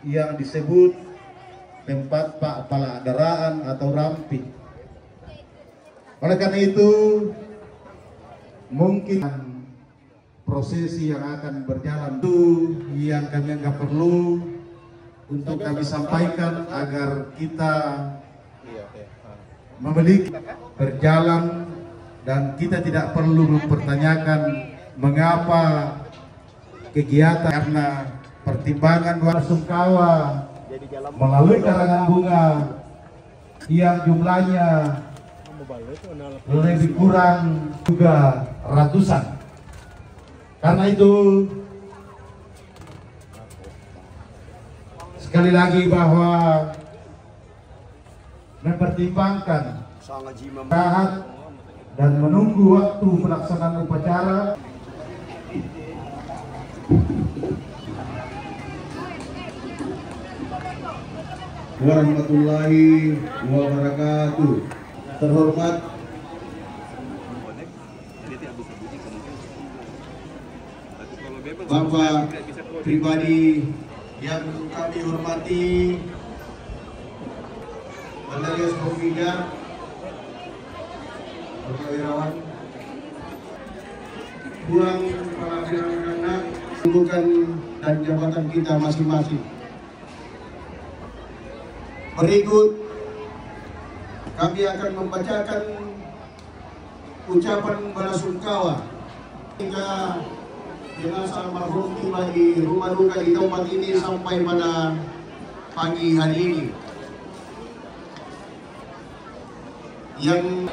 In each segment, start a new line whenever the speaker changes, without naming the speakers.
yang disebut tempat Pak Paladaraan atau Rampi. Oleh karena itu, mungkin prosesi yang akan berjalan itu yang kami anggap perlu untuk kami sampaikan agar kita memiliki berjalan dan kita tidak perlu mempertanyakan mengapa kegiatan, karena pertimbangan sungkawa melalui karangan bunga yang jumlahnya lebih kurang juga ratusan. Karena itu sekali lagi bahwa mempertimbangkan taat dan menunggu waktu pelaksanaan upacara. Warahmatullahi wabarakatuh. Terhormat Bapak pribadi yang kami hormati, Andreas Pembina, Bapak Wirawan, pulang para anak-anak, bukan dan jabatan kita masing-masing. Berikut kami akan membacakan ucapan belasungkawa hingga jenazah almarhum tiba di rumah duka di tempat ini sampai pada pagi hari ini. Yang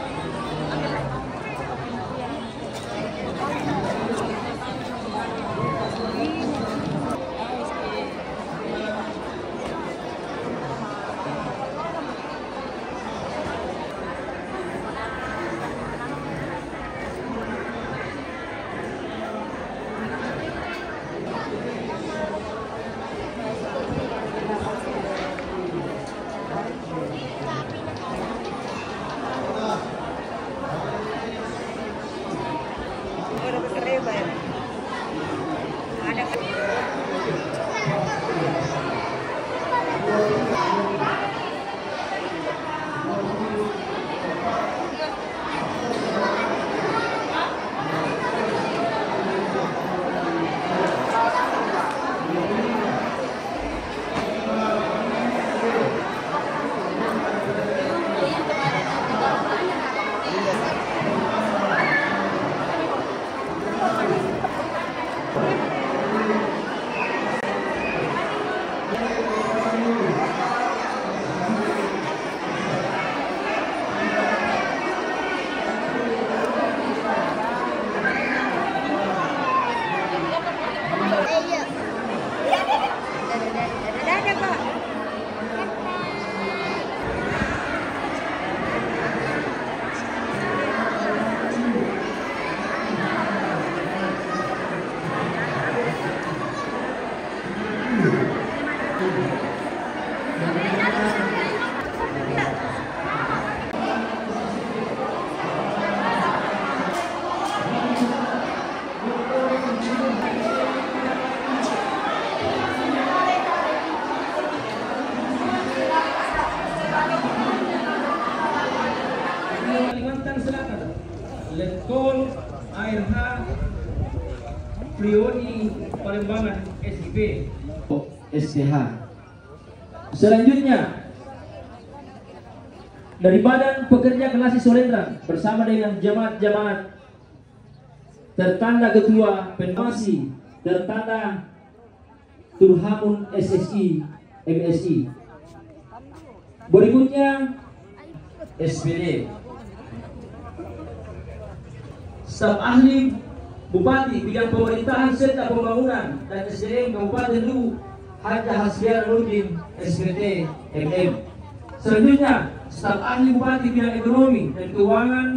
Letkol ARH Priodi Palembangan SIP STH. Selanjutnya dari Badan Pekerja Kelasi Solendang bersama dengan jemaat-jemaat tertanda Ketua Penmasi tertanda Turhamun SSI MSI. Berikutnya SPD, staf ahli Bupati bidang pemerintahan serta pembangunan dan SDM Kabupaten Luwu Haja Hasbiar Nurdin SPT MM. Selanjutnya staf ahli Bupati bidang ekonomi dan keuangan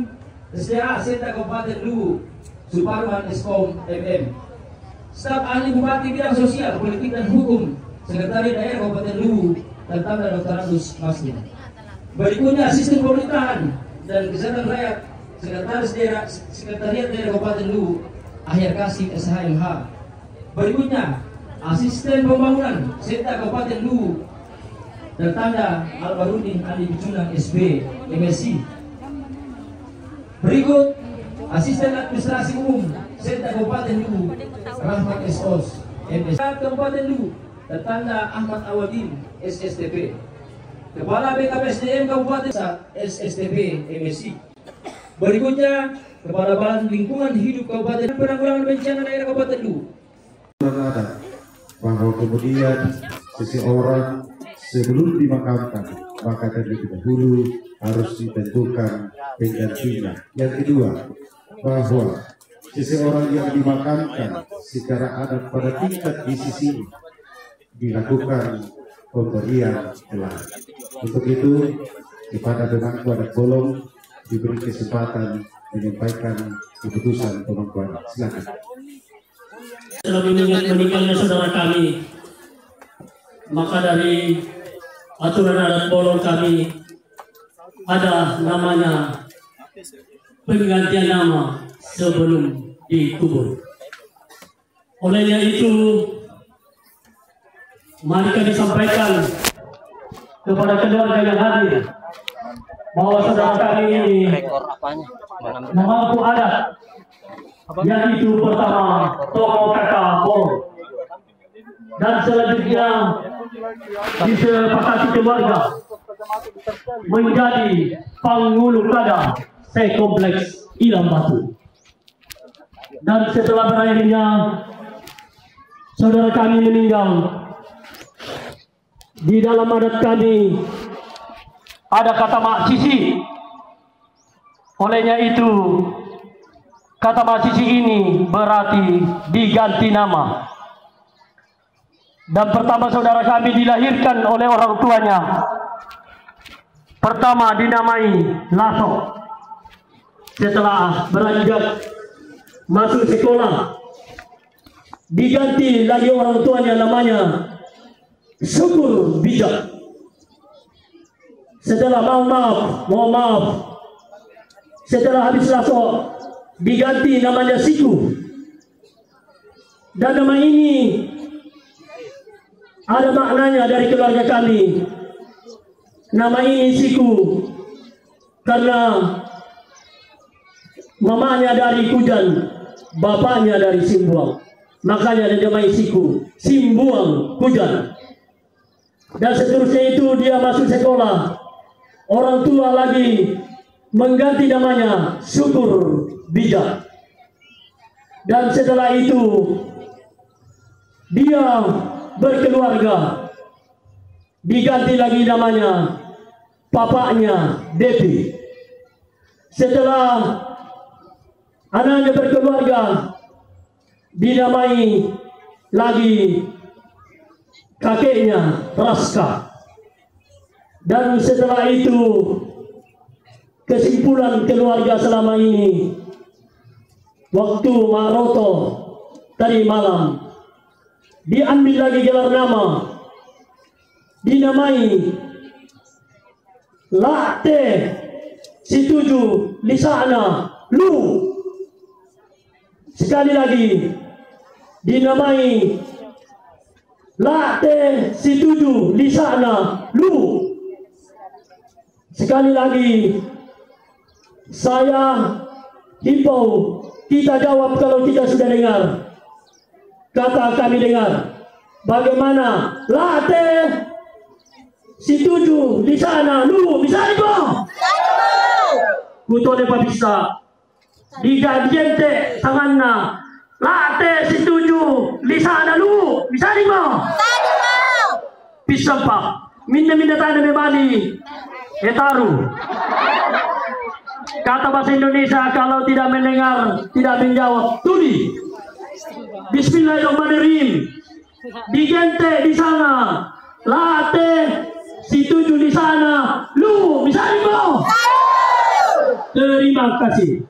SDA serta Kabupaten Luwu Suparman Eskom MM. Staf ahli Bupati bidang sosial, politik dan hukum Sekretariat Daerah Kabupaten Luwu tertanda Dr. Andus Mastin. Berikutnya sistem pemerintahan dan kesehatan rakyat Sekretaris Daerah Sekretariat Daerah Kabupaten Luwu Akhir Kasih SHMH. Berikutnya, Asisten Pembangunan Setda Kabupaten Luwu tertanda Albarudin Ali Bicunang SB MSc. Berikut Asisten Administrasi Umum Setda Kabupaten Luwu Rahmat SOS MSc. Kabupaten Luwu tertanda Ahmad Awadin SSTP. Kepala BKPSDM Kabupaten SSTP MSc. Berikutnya Kepala Badan Lingkungan Hidup Kabupaten Penanggulangan Bencana Daerah Kabupaten Luwu.
Ada bahwa kemudian seseorang sebelum dimakamkan maka terlebih dahulu harus ditentukan penggantinya. Yang kedua, bahwa seseorang yang dimakamkan secara adat pada tingkat DCC dilakukan pemberian gelar. Untuk itu kepada pemangku adat Bolong diberi kesempatan menyampaikan keputusan pemangku. Silakan.
Setelah meninggalnya saudara kami, maka dari aturan adat Bolong kami ada namanya penggantian nama sebelum dikubur. Olehnya itu, mari kami sampaikan kepada keluarga yang hadir bahwa saudara kami ini mengaku adat, yaitu pertama tokoh kakak Bolong, dan selanjutnya disepakati keluarga menjadi penghulu kada sekompleks Ilam Batu. Dan setelah berakhirnya saudara kami meninggal, di dalam adat kami ada kata mak cici. Olehnya itu kata mak cici ini berarti diganti nama. Dan pertama saudara kami dilahirkan oleh orang tuanya, pertama dinamai Lasok. Setelah beranjak masuk sekolah, diganti lagi orang tuanya namanya Syukur Bijak. Setelah mohon maaf, setelah habis Lasok diganti namanya Siku. Dan nama ini ada maknanya dari keluarga kami. Nama ini Siku karena mamanya dari Kujan, bapaknya dari Simbuang. Makanya dinamai Siku, Simbuang Kujan. Dan seterusnya itu dia masuk sekolah, orang tua lagi mengganti namanya Syukur Bijak. Dan setelah itu dia berkeluarga, diganti lagi namanya bapaknya Devi. Setelah anaknya berkeluarga, dinamai lagi kakeknya Raska. Dan setelah itu kesimpulan keluarga selama ini, waktu Maroto tadi malam diambil lagi gelar nama, dinamai Lakte Situju Lisana Lu. Sekali lagi dinamai Lakte Situju Lisana Lu. Sekali lagi saya himbau, kita jawab kalau kita sudah dengar. Kata kami dengar, bagaimana Lakte Situju Lisana Lu bisa ibu? Kutone papisa digajente tanganna Lakte Situju Lisana Lu bisa ibu? Pisang pak minda tanda memali etaru. Kata bahasa Indonesia kalau tidak mendengar, tidak menjawab, tuli. Bismillahirrahmanirrahim. Digente di sana, Lakte Situju di sana, Lu bisa ibu? Terima kasih.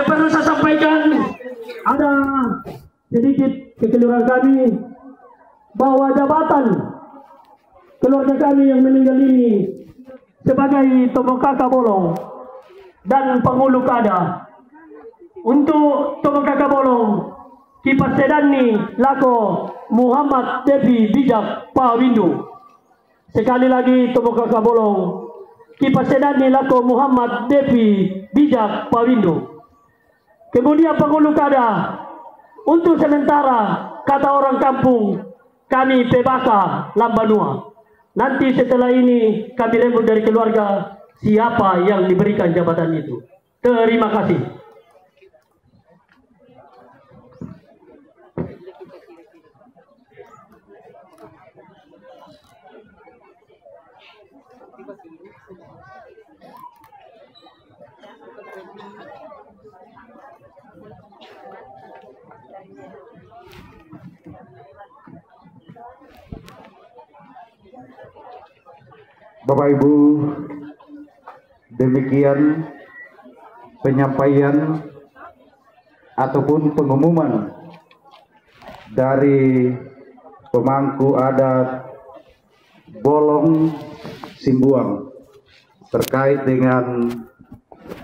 Perlu saya sampaikan, ada sedikit kekeliruan kami bahwa jabatan keluarga kami yang meninggal ini sebagai tokoh kakak Bolong dan Pengulu Kada. Untuk Tomaka Bolong kipas sedani lako Muhammad Devi Bijak Pawindo. Sekali lagi Tomaka Bolong kipas sedani lako Muhammad Devi Bijak Pawindo. Kemudian Pengulu Kada, untuk sementara kata orang kampung kami Pebaka Lambanua. Nanti setelah ini kami lembut dari keluarga siapa yang diberikan jabatan itu. Terima kasih.
Bapak Ibu, demikian penyampaian ataupun pengumuman dari pemangku adat Bolong Simbuang terkait dengan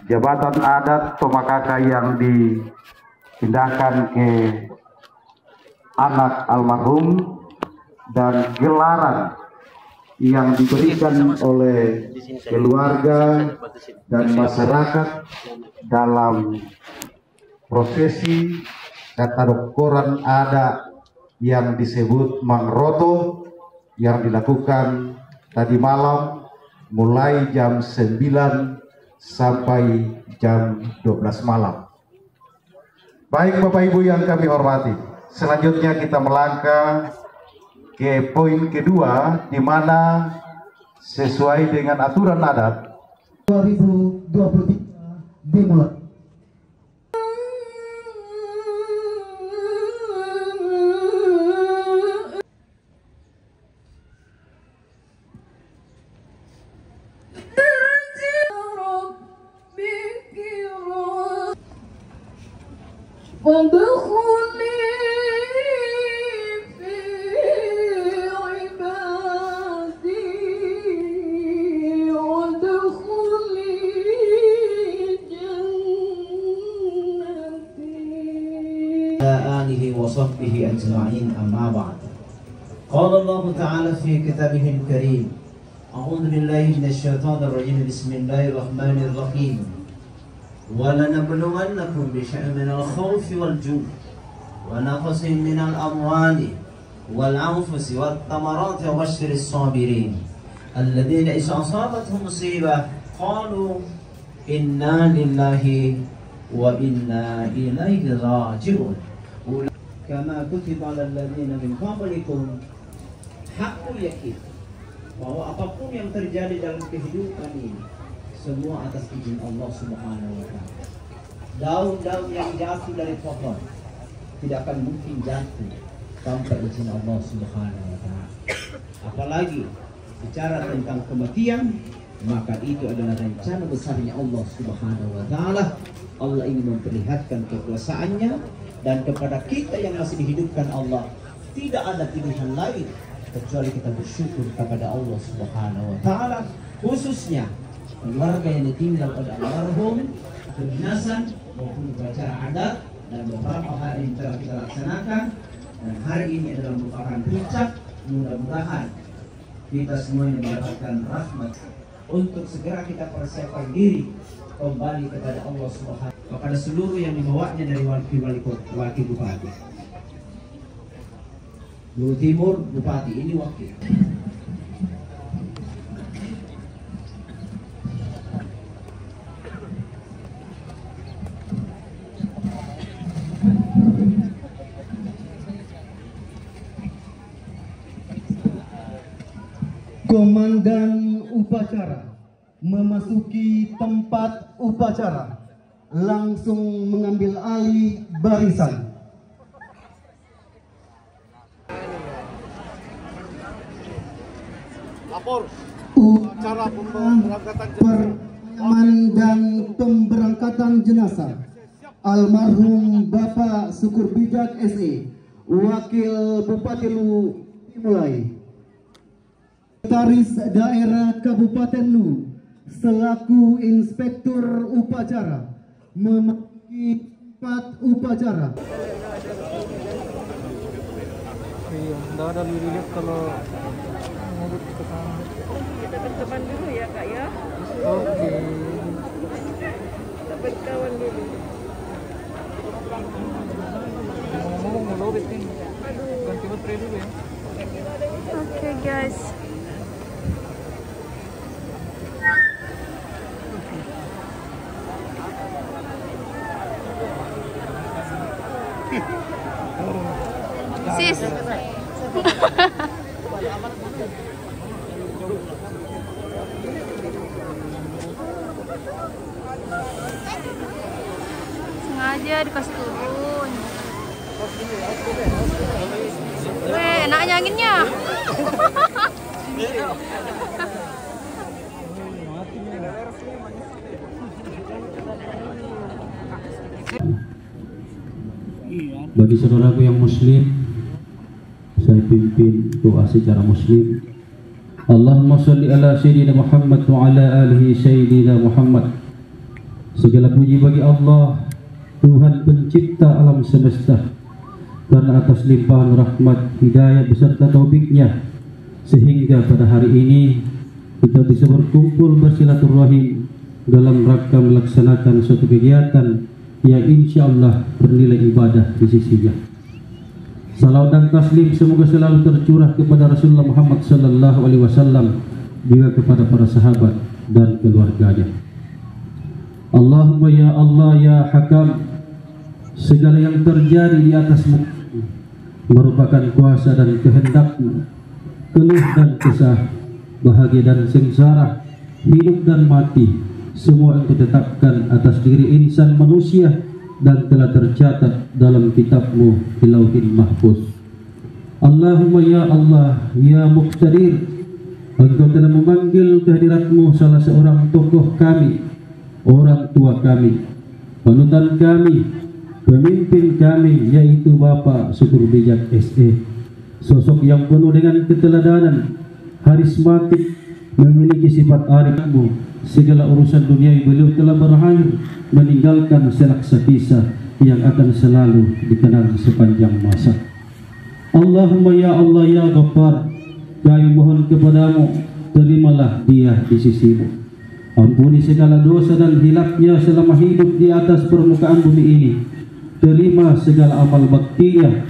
jabatan adat Tomakaka yang dipindahkan ke anak almarhum dan gelaran yang diberikan oleh keluarga dan masyarakat dalam prosesi katadokoran adat yang disebut Mangroto yang dilakukan tadi malam mulai jam 9 sampai jam 12 malam. Baik Bapak Ibu yang kami hormati, selanjutnya kita melangkah ke poin kedua, di mana sesuai dengan aturan adat
2023 dimulai.
آله وصحبه أجمعين أما بعد. قال الله تعالى في كتابه الكريم: أعوذ بالله من الشيطان الرجيم بسم الله الرحمن الرحيم ولنبلونكم بشيء من الخوف والجوع ونقص من الأموال والأنفس والثمرات وبشر الصابرين الذين إذا أصابتهم مصيبة قالوا إنا لله وإنا إليه راجعون كما كتب على الذين من قبلكم hakul yakin bahwa apapun yang terjadi dalam kehidupan ini semua atas izin Allah Subhanahu wa taala. Daun-daun yang jatuh dari pohon tidak akan mungkin jatuh tanpa izin Allah Subhanahu wa taala. Apalagi bicara tentang kematian, maka itu adalah rencana besarnya Allah Subhanahu wa taala. Allah ingin memperlihatkan kekuasaannya. Dan kepada kita yang masih dihidupkan Allah, tidak ada pilihan lain kecuali kita bersyukur kepada Allah Subhanahu wa taala, khususnya keluarga yang ditinggal oleh almarhum, kedinasan maupun upacara adat dan beberapa hari yang telah kita laksanakan. Dan hari ini adalah merupakan puncak. Mudah-mudahan kita semuanya mendapatkan rahmat untuk segera kita persiapkan diri kembali kepada Allah Subhanahu kepada seluruh yang dibawanya dari wakil bupati. Luhut Timur bupati, ini wakil.
Komandan upacara memasuki tempat upacara, langsung mengambil alih barisan.
Lapor
Upacara pemberangkatan dan pemberangkatan jenazah almarhum Bapak Syukur Bijak SE, Wakil Bupati Lu dimulai. Sekretaris Daerah Kabupaten Lu selaku inspektur upacara memiliki 4 upacara.
Iya, nggak ada lirik kalau ngurut ke sana.
Kita berteman dulu ya Kak ya.
Oke.
Kita berkawan dulu.
Ngomong mau lobet nih. Ganti baterai dulu ya.
Oke guys. Sis. Sengaja dikasih turun. Weh, enaknya anginnya.
Bagi saudaraku yang muslim, saya pimpin doa secara muslim. Allahumma salli ala sayyidina Muhammad wa ala alihi sayyidina Muhammad. Segala puji bagi Allah, Tuhan pencipta alam semesta, karena atas limpahan rahmat, hidayah beserta taufiknya, sehingga pada hari ini kita bisa berkumpul bersilaturahim dalam rangka melaksanakan suatu kegiatan yang insya Allah bernilai ibadah di sisinya. Salawat dan taslim semoga selalu tercurah kepada Rasulullah Muhammad sallallahu alaihi wasallam, juga kepada para sahabat dan keluarganya. Allahumma ya Allah ya Hakam, segala yang terjadi di atasmu merupakan kuasa dan kehendak-Mu, keluh dan kesah, bahagia dan sengsara, hidup dan mati, semua yang ditetapkan atas diri insan manusia dan telah tercatat dalam kitab-Mu di Lauhil Mahfuz. Allahumma ya Allah ya Muqtadir, Engkau telah memanggil kehadirat-Mu salah seorang tokoh kami, orang tua kami, panutan kami, pemimpin kami, yaitu Bapak Syukur Bijak SE, sosok yang penuh dengan keteladanan, karismatik, memiliki sifat arif-Mu. Segala urusan dunia beliau telah berakhir, meninggalkan selaksa kisah yang akan selalu dikenal sepanjang masa. Allahumma ya Allah ya Ghaffar, kami mohon kepadamu, terimalah dia di sisimu. Ampuni segala dosa dan hilafnya selama hidup di atas permukaan bumi ini. Terima segala amal baktinya,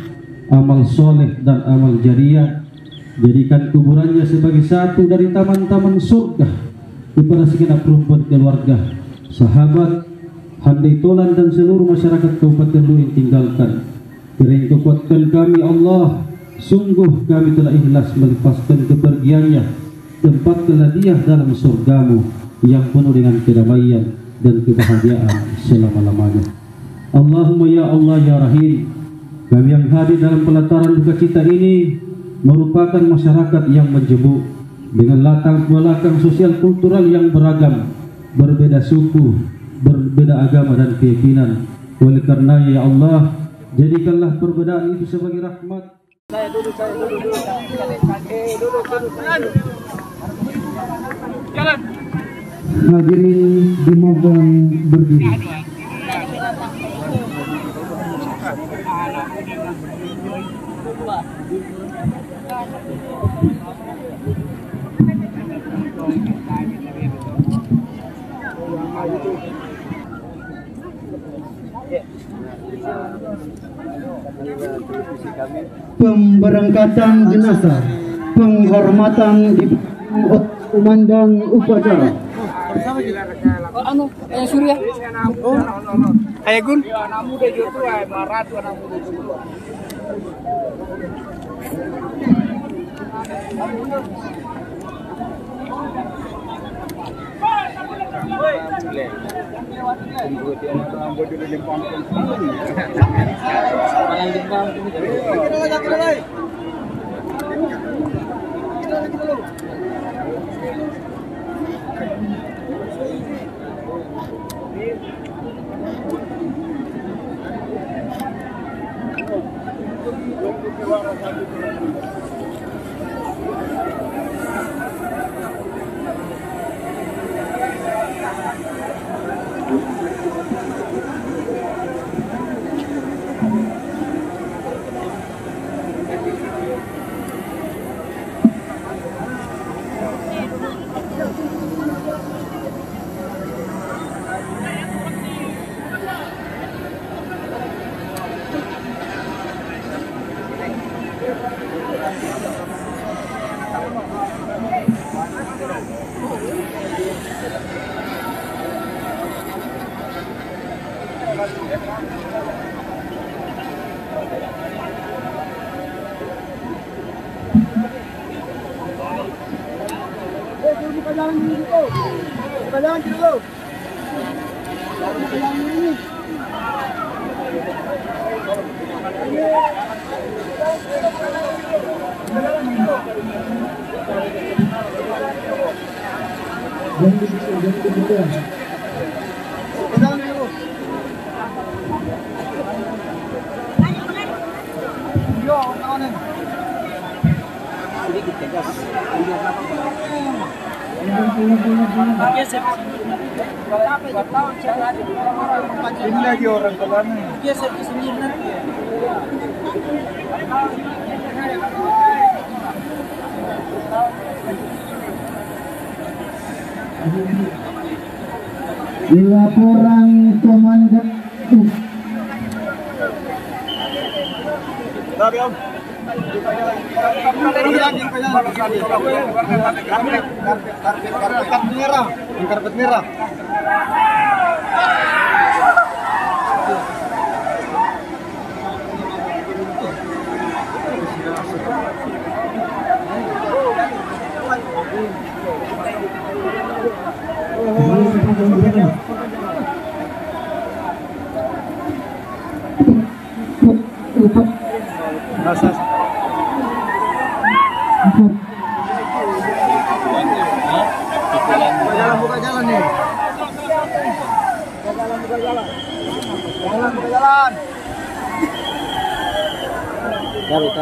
amal soleh dan amal jariah. Jadikan kuburannya sebagai satu dari taman-taman surga. Kepada segenap perempuan keluarga, sahabat, handai tolan dan seluruh masyarakat Kabupaten Luing tinggalkan. Kiranya kekuatkan kami Allah, sungguh kami telah ikhlas melepaskan kepergiannya. Tempatkanlah dia dalam surgamu yang penuh dengan kedamaian dan kebahagiaan selama-lamanya. Allahumma ya Allah ya Rahim, kami yang hadir dalam pelataran duka cita ini merupakan masyarakat yang menjemuk dengan latar belakang sosial kultural yang beragam, berbeda suku, berbeda agama dan keyakinan. Oleh karenanya ya Allah, jadikanlah perbedaan itu sebagai rahmat.
Hadirin dimohon berdiri. Pemberangkatan jenazah, penghormatan di komandan upacara.
Ayah Surya. Ayah Gun. Anak muda juga ayah Maratu, anak muda juga. Buka jalan dulu. Buka jalan dulu. Buka jalan ini.
Sedikit tegas.
Ini lagi orang kelana.
Laporan komandan
Karpet merah. Buka jalan nih. Buka jalan. Tarik.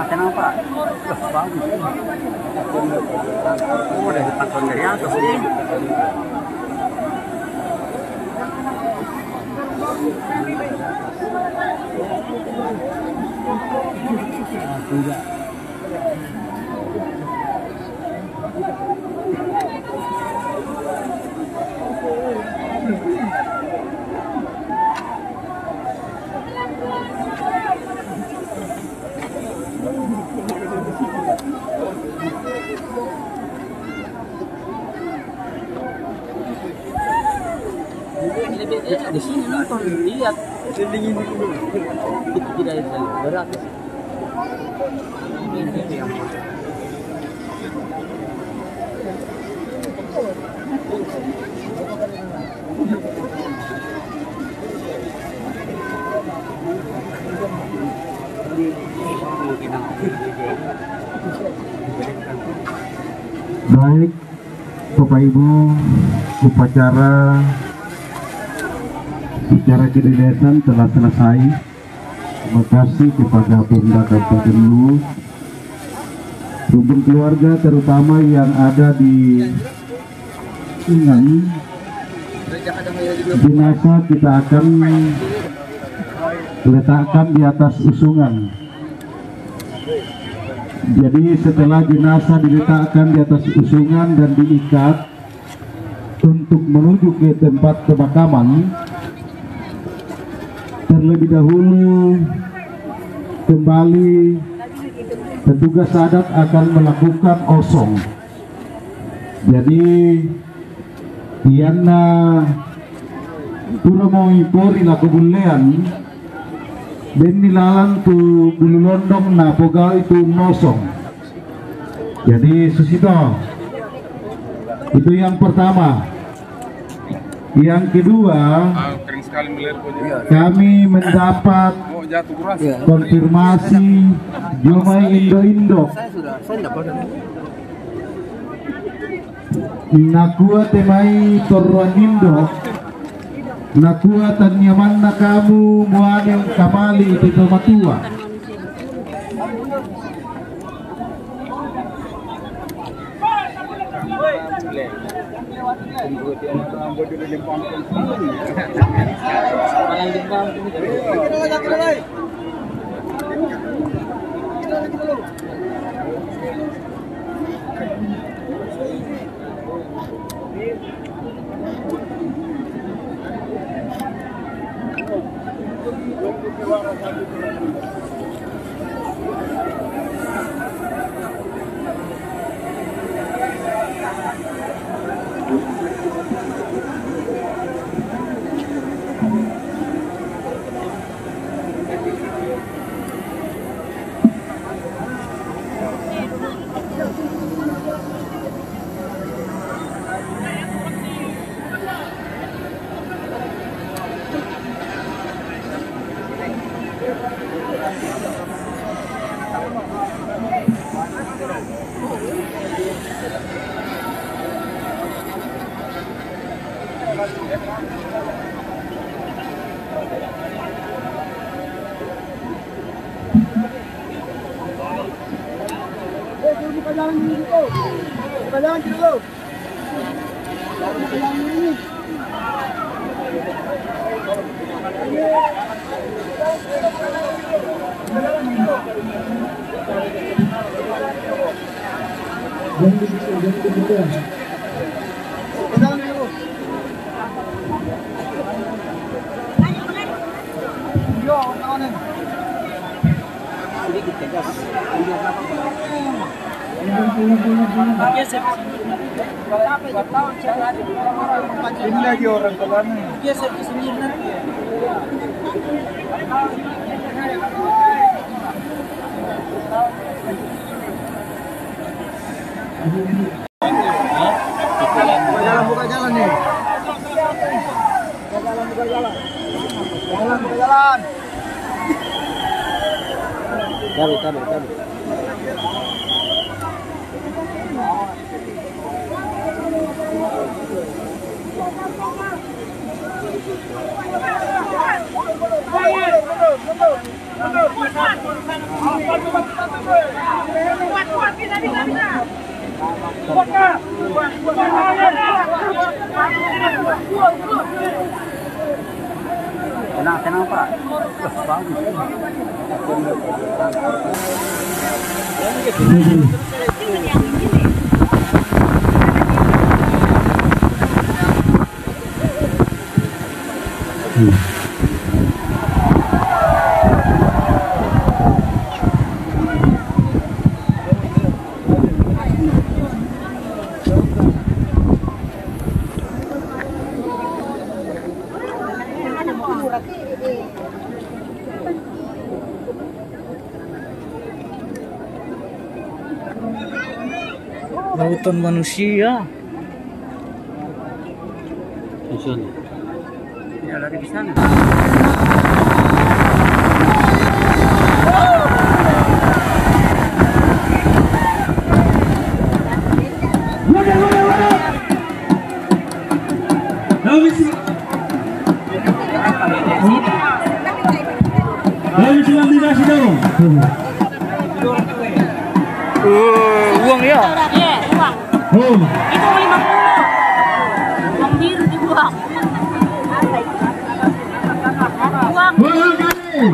Tenang Pak. Bagus. Udah dipantau dari atas ini.
Di sini nonton, lihat. Dingin dulu. Tidak berat.
Baik, Bapak Ibu, upacara secara kededesan telah selesai. Terima kasih kepada Pemda Kabupaten Luwu, rukun keluarga terutama yang ada di Sungai. Jenazah kita akan letakkan di atas usungan. Jadi setelah jenazah diletakkan di atas usungan dan diikat untuk menuju ke tempat pemakaman, terlebih dahulu kembali petugas adat akan melakukan osong. Jadi Tiana Turamoi Pori laku bulean ben nilalan tu bulu londong na pogal itu nosong. Jadi susito, itu yang pertama. Yang kedua, kami mendapat konfirmasi Jomai Indo-Indo nakua temai Torwan Indo nakua tanyaman na kamu muaneng kamali ito matua.
Ini lagi orang kelana. Buka jalan nih. Buka jalan. Tarik. Tenang Pak. Lautan manusia. Di sana. Ya, lari di sana. Uang ya? Iya, uang. Itu 50. Uang biru dibuang. Uang kali.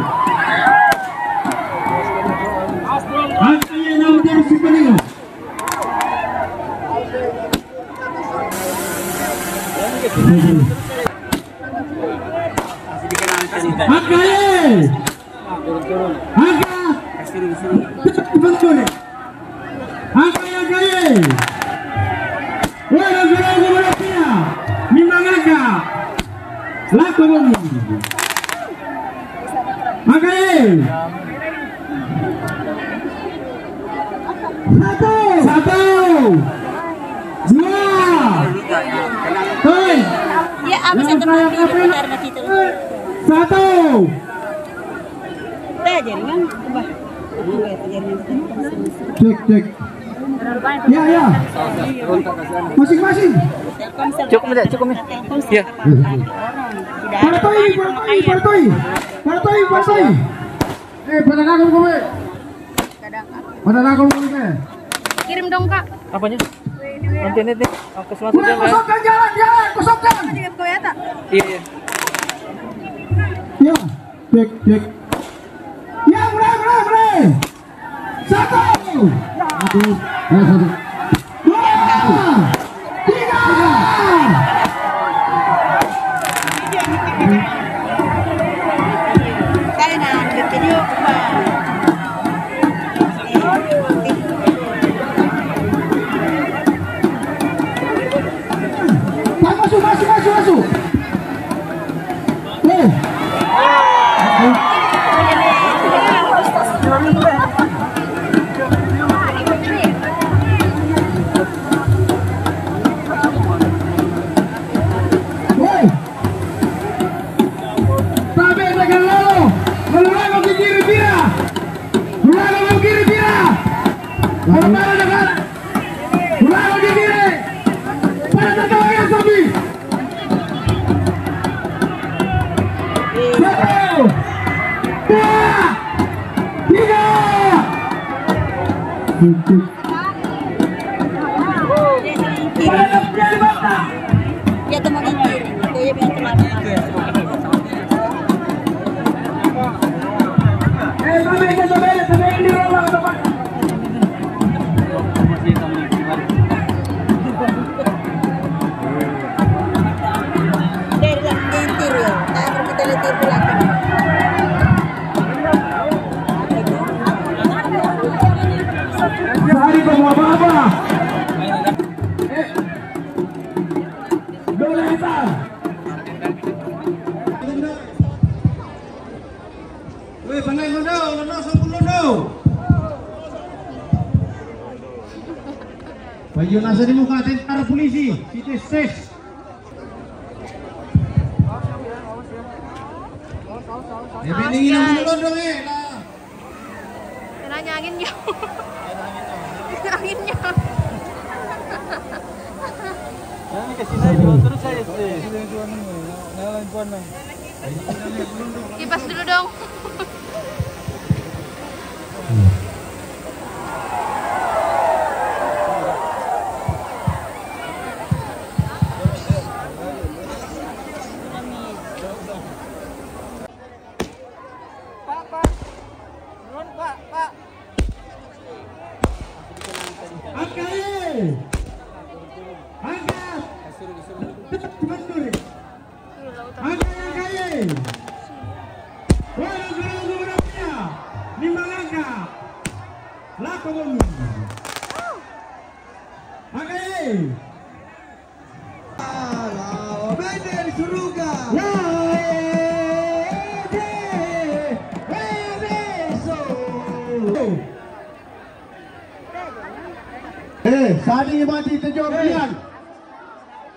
Hasilnya nomor si pening. Hakai. Laku bumi. Makai. Satu. Dua. Tuh.
Ya, abis itu karena kita.
Satu.
Jaringan, coba.
Cek. Ya. Masing-masing.
Cukup ya.
Ya. Partoi. Pada nakal kami.
Kirim dong Kak.
Apanya? Internet nih.
Kosongkan jalan. Kosongkan.
Iya.
Ya. Cek. Ya, mulai.
1. Aduh. 2, 3.
Kaya na, bikin yuk, Pak.
Masuk.
Ya teman kiri, ya biar teman. Dari lentir ya, taruh kita lentir belakang.
Hari kamu apa-apa? Bola hitam. Weh, pandai londo, sepuluh londo. Baju nasa di muka tentara polisi, situ stes. Pendingin ang londo
Nanya anginnya. Anginnya. Kipas dulu dong. Pak.
Angkat. Mundur. Angkat. Walau guru-gurunya 5 langkah. Lakukan. Angkat. Bende di surga. Sadi mati tejo pian.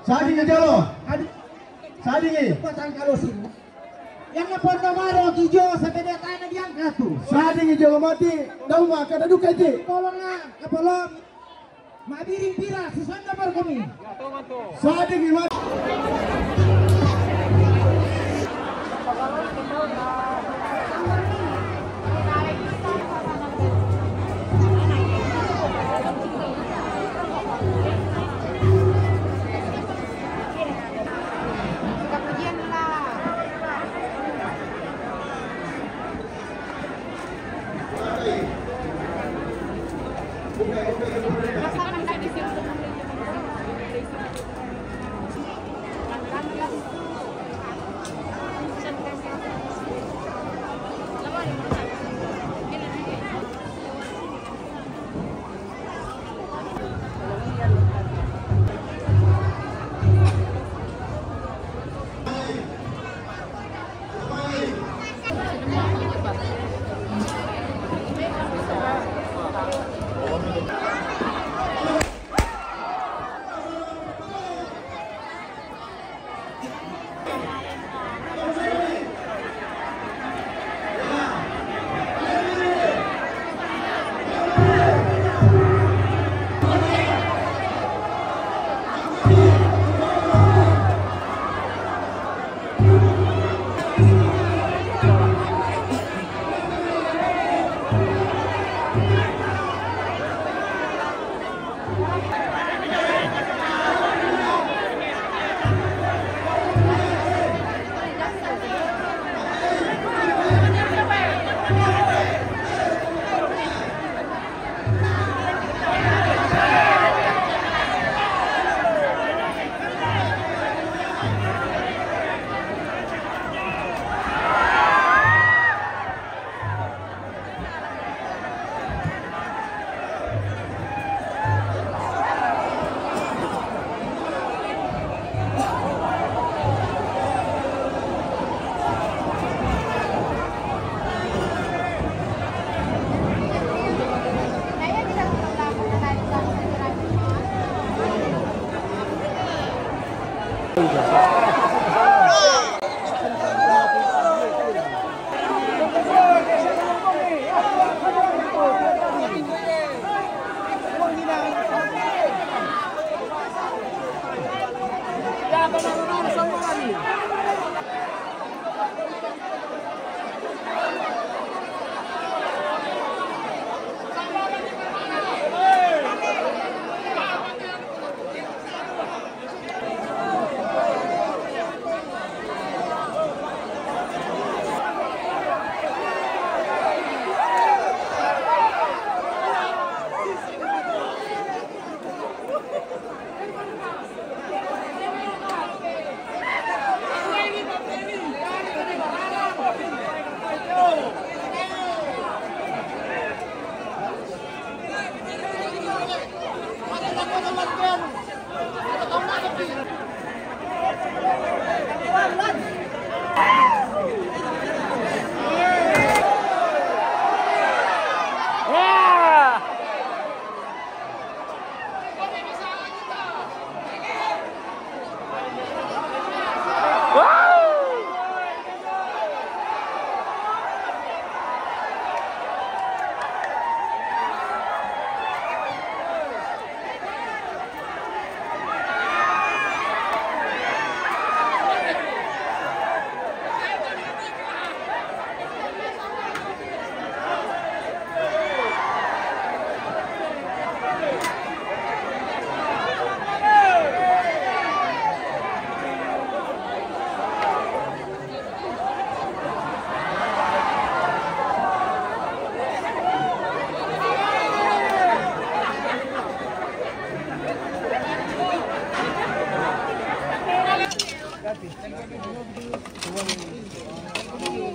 Sadi ngejolo. Sadi nge.
Pasang kalusin. Yang ngepon nomaro kijo sampai dia tanah diangkat tuh.
Sadi ngejolo mati. Daun maka dadu kaje.
Tolonglah kepolong. Mabiring pira sesuai nomor kami.
Sadi nge mati.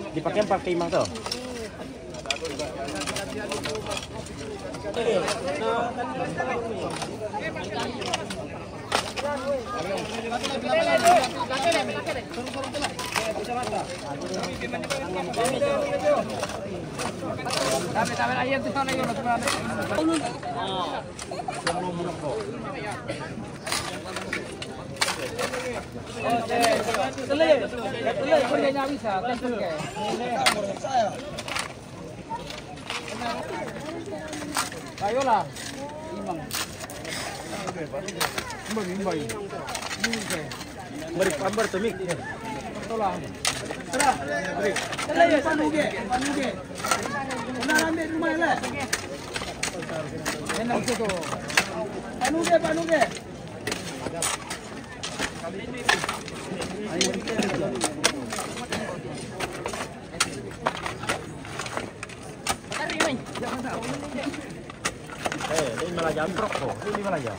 Dipakai pakai imah tuh. Ayolah. Imang. Mbak. Beri pambar temik. Tolong. Tera. Beri. Tera ya panuge. Una ambil rumah lah. Enak tu. Panuge. Ini malah jamprok kok. Ini malah ya.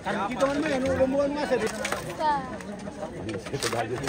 Kan kita kan main rombongan masa di. Kita bahagia.